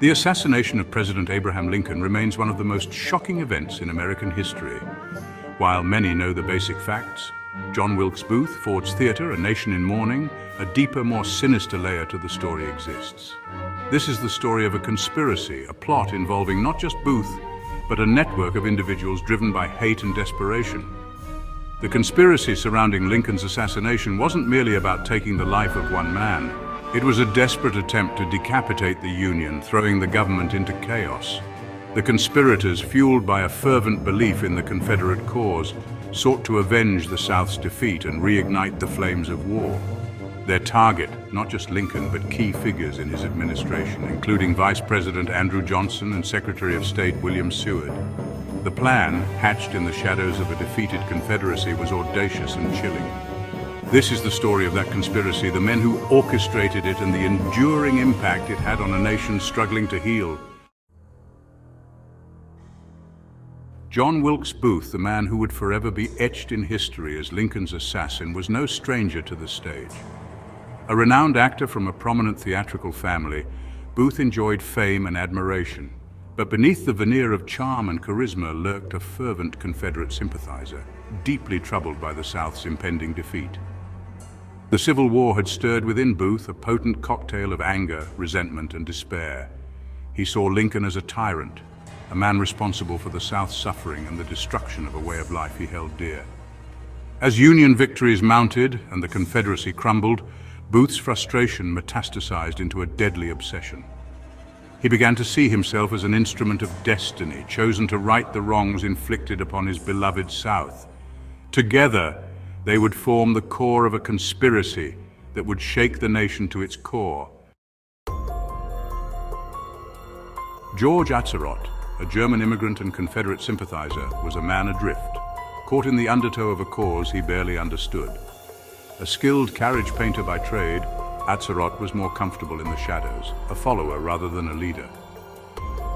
The assassination of President Abraham Lincoln remains one of the most shocking events in American history. While many know the basic facts, John Wilkes Booth, Ford's Theater, A Nation in Mourning, a deeper, more sinister layer to the story exists. This is the story of a conspiracy, a plot involving not just Booth, but a network of individuals driven by hate and desperation. The conspiracy surrounding Lincoln's assassination wasn't merely about taking the life of one man. It was a desperate attempt to decapitate the Union, throwing the government into chaos. The conspirators, fueled by a fervent belief in the Confederate cause, sought to avenge the South's defeat and reignite the flames of war. Their target, not just Lincoln, but key figures in his administration, including Vice President Andrew Johnson and Secretary of State William Seward. The plan, hatched in the shadows of a defeated Confederacy, was audacious and chilling. This is the story of that conspiracy, the men who orchestrated it, and the enduring impact it had on a nation struggling to heal. John Wilkes Booth, the man who would forever be etched in history as Lincoln's assassin, was no stranger to the stage. A renowned actor from a prominent theatrical family, Booth enjoyed fame and admiration. But beneath the veneer of charm and charisma lurked a fervent Confederate sympathizer, deeply troubled by the South's impending defeat. The Civil War had stirred within Booth a potent cocktail of anger, resentment, and despair. He saw Lincoln as a tyrant, a man responsible for the South's suffering and the destruction of a way of life he held dear. As Union victories mounted and the Confederacy crumbled, Booth's frustration metastasized into a deadly obsession. He began to see himself as an instrument of destiny, chosen to right the wrongs inflicted upon his beloved South. Together, they would form the core of a conspiracy that would shake the nation to its core. George Atzerodt, a German immigrant and Confederate sympathizer, was a man adrift, caught in the undertow of a cause he barely understood. A skilled carriage painter by trade, Atzerodt was more comfortable in the shadows, a follower rather than a leader.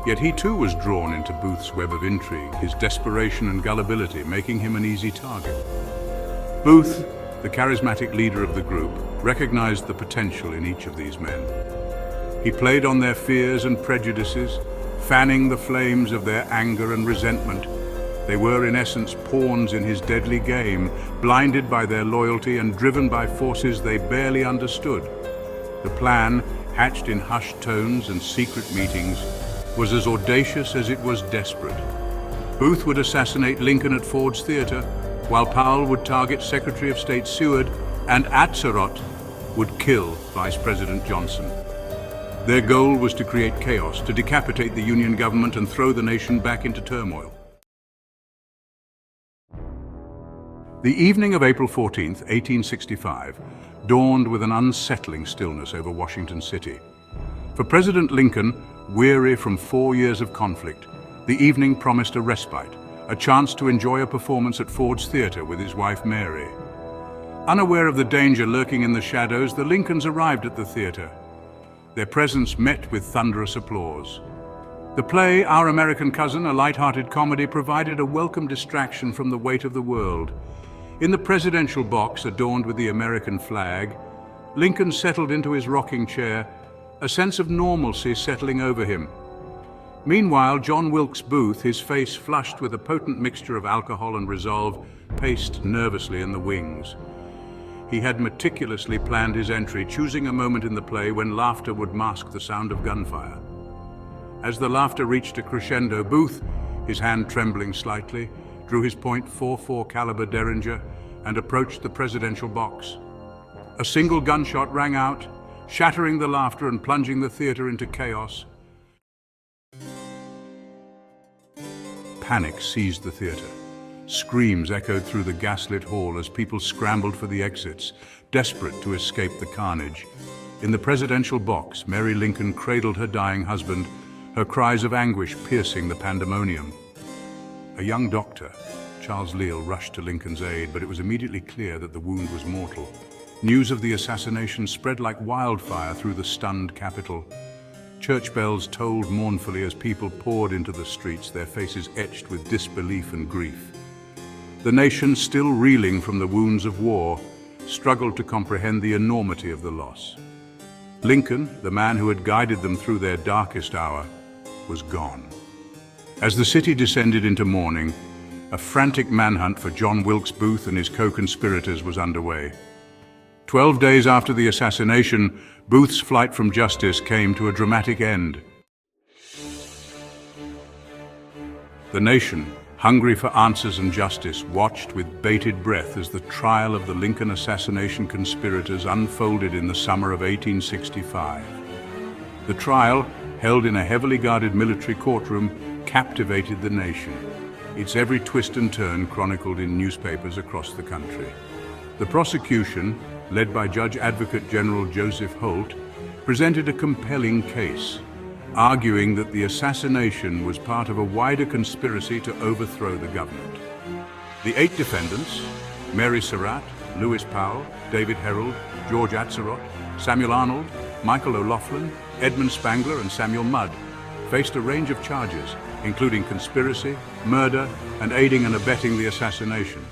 Yet he too was drawn into Booth's web of intrigue, his desperation and gullibility making him an easy target. Booth, the charismatic leader of the group, recognized the potential in each of these men. He played on their fears and prejudices, fanning the flames of their anger and resentment. They were, in essence, pawns in his deadly game, blinded by their loyalty and driven by forces they barely understood. The plan, hatched in hushed tones and secret meetings, was as audacious as it was desperate. Booth would assassinate Lincoln at Ford's Theater, while Powell would target Secretary of State Seward, and Atzerodt would kill Vice President Johnson. Their goal was to create chaos, to decapitate the Union government and throw the nation back into turmoil. The evening of April 14, 1865, dawned with an unsettling stillness over Washington City. For President Lincoln, weary from 4 years of conflict, the evening promised a respite, a chance to enjoy a performance at Ford's Theater with his wife Mary. Unaware of the danger lurking in the shadows, the Lincolns arrived at the theater. Their presence met with thunderous applause. The play, Our American Cousin, a light-hearted comedy, provided a welcome distraction from the weight of the world. In the presidential box, adorned with the American flag, Lincoln settled into his rocking chair, a sense of normalcy settling over him. Meanwhile, John Wilkes Booth, his face flushed with a potent mixture of alcohol and resolve, paced nervously in the wings. He had meticulously planned his entry, choosing a moment in the play when laughter would mask the sound of gunfire. As the laughter reached a crescendo, Booth, his hand trembling slightly, drew his .44 caliber Derringer and approached the presidential box. A single gunshot rang out, shattering the laughter and plunging the theater into chaos. Panic seized the theater. Screams echoed through the gaslit hall as people scrambled for the exits, desperate to escape the carnage. In the presidential box, Mary Lincoln cradled her dying husband, her cries of anguish piercing the pandemonium. A young doctor, Charles Leal, rushed to Lincoln's aid, but it was immediately clear that the wound was mortal. News of the assassination spread like wildfire through the stunned capital. Church bells tolled mournfully as people poured into the streets, their faces etched with disbelief and grief. The nation, still reeling from the wounds of war, struggled to comprehend the enormity of the loss. Lincoln, the man who had guided them through their darkest hour, was gone. As the city descended into mourning, a frantic manhunt for John Wilkes Booth and his co-conspirators was underway. 12 days after the assassination, Booth's flight from justice came to a dramatic end. The nation, hungry for answers and justice, watched with bated breath as the trial of the Lincoln Assassination Conspirators unfolded in the summer of 1865. The trial, held in a heavily guarded military courtroom, captivated the nation, its every twist and turn chronicled in newspapers across the country. The prosecution, led by Judge Advocate General Joseph Holt, presented a compelling case, arguing that the assassination was part of a wider conspiracy to overthrow the government. The 8 defendants, Mary Surratt, Lewis Powell, David Herold, George Atzerodt, Samuel Arnold, Michael O'Loughlin, Edmund Spangler, and Samuel Mudd, faced a range of charges, including conspiracy, murder, and aiding and abetting the assassination.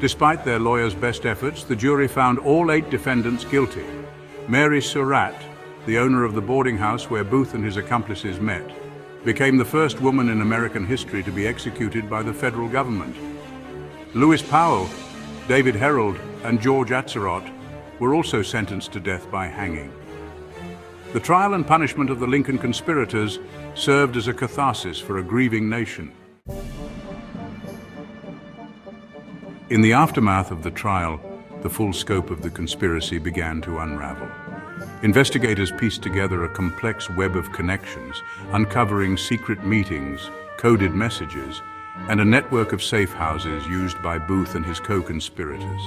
Despite their lawyers' best efforts, the jury found all 8 defendants guilty. Mary Surratt, the owner of the boarding house where Booth and his accomplices met, became the first woman in American history to be executed by the federal government. Lewis Powell, David Herold, and George Atzerodt were also sentenced to death by hanging. The trial and punishment of the Lincoln conspirators served as a catharsis for a grieving nation. In the aftermath of the trial, the full scope of the conspiracy began to unravel. Investigators pieced together a complex web of connections, uncovering secret meetings, coded messages, and a network of safe houses used by Booth and his co-conspirators.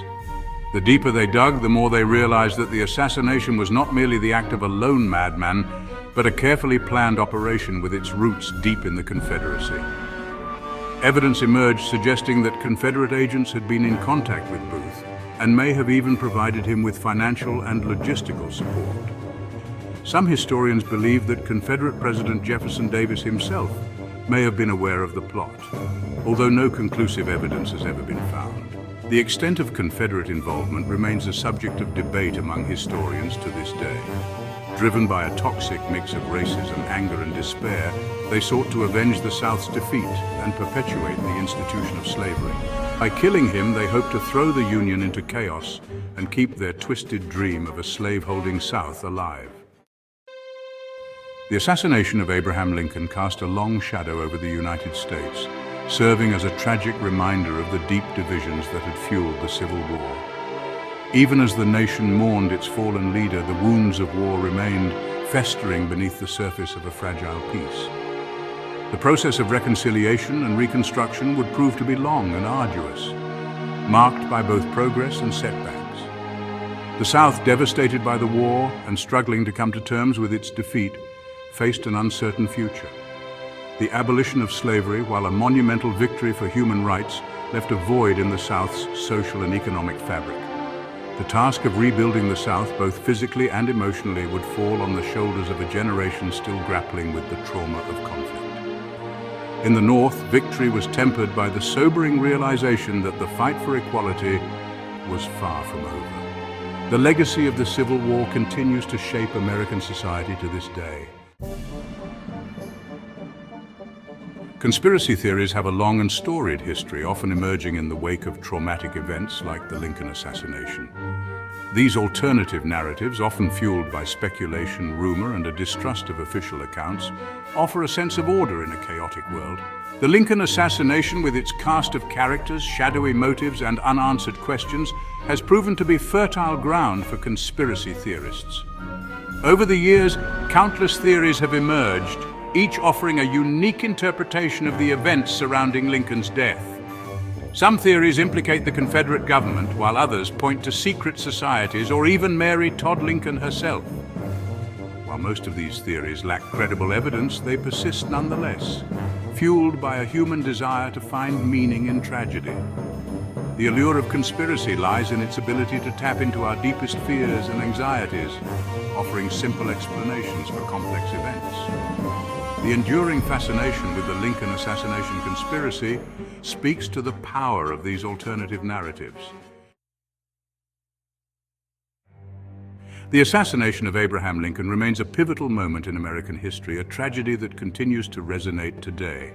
The deeper they dug, the more they realized that the assassination was not merely the act of a lone madman, but a carefully planned operation with its roots deep in the Confederacy. Evidence emerged suggesting that Confederate agents had been in contact with Booth and may have even provided him with financial and logistical support. Some historians believe that Confederate President Jefferson Davis himself may have been aware of the plot, although no conclusive evidence has ever been found. The extent of Confederate involvement remains a subject of debate among historians to this day. Driven by a toxic mix of racism, anger, and despair, they sought to avenge the South's defeat and perpetuate the institution of slavery. By killing him, they hoped to throw the Union into chaos and keep their twisted dream of a slave-holding South alive. The assassination of Abraham Lincoln cast a long shadow over the United States, serving as a tragic reminder of the deep divisions that had fueled the Civil War. Even as the nation mourned its fallen leader, the wounds of war remained, festering beneath the surface of a fragile peace. The process of reconciliation and reconstruction would prove to be long and arduous, marked by both progress and setbacks. The South, devastated by the war and struggling to come to terms with its defeat, faced an uncertain future. The abolition of slavery, while a monumental victory for human rights, left a void in the South's social and economic fabric. The task of rebuilding the South, both physically and emotionally, would fall on the shoulders of a generation still grappling with the trauma of conflict. In the North, victory was tempered by the sobering realization that the fight for equality was far from over. The legacy of the Civil War continues to shape American society to this day. Conspiracy theories have a long and storied history, often emerging in the wake of traumatic events like the Lincoln assassination. These alternative narratives, often fueled by speculation, rumor, and a distrust of official accounts, offer a sense of order in a chaotic world. The Lincoln assassination, with its cast of characters, shadowy motives, and unanswered questions, has proven to be fertile ground for conspiracy theorists. Over the years, countless theories have emerged, each offering a unique interpretation of the events surrounding Lincoln's death. Some theories implicate the Confederate government, while others point to secret societies or even Mary Todd Lincoln herself. While most of these theories lack credible evidence, they persist nonetheless, fueled by a human desire to find meaning in tragedy. The allure of conspiracy lies in its ability to tap into our deepest fears and anxieties, offering simple explanations for complex events. The enduring fascination with the Lincoln Assassination Conspiracy speaks to the power of these alternative narratives. The assassination of Abraham Lincoln remains a pivotal moment in American history, a tragedy that continues to resonate today.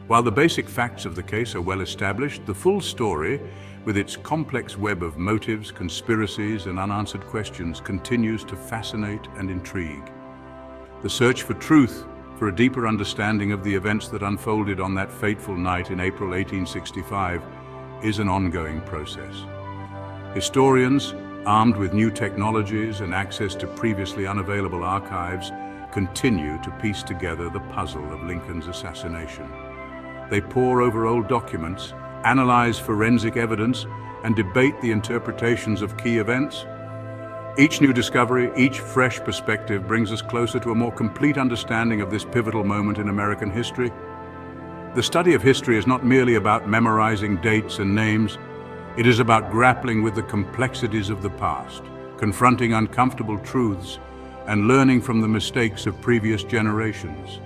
While the basic facts of the case are well established, the full story, with its complex web of motives, conspiracies, and unanswered questions, continues to fascinate and intrigue. The search for truth, for a deeper understanding of the events that unfolded on that fateful night in April 1865, is an ongoing process. Historians, armed with new technologies and access to previously unavailable archives, continue to piece together the puzzle of Lincoln's assassination. They pore over old documents, analyze forensic evidence, and debate the interpretations of key events. Each new discovery, each fresh perspective brings us closer to a more complete understanding of this pivotal moment in American history. The study of history is not merely about memorizing dates and names. It is about grappling with the complexities of the past, confronting uncomfortable truths, and learning from the mistakes of previous generations.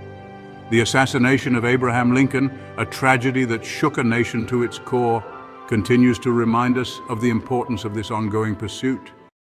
The assassination of Abraham Lincoln, a tragedy that shook a nation to its core, continues to remind us of the importance of this ongoing pursuit.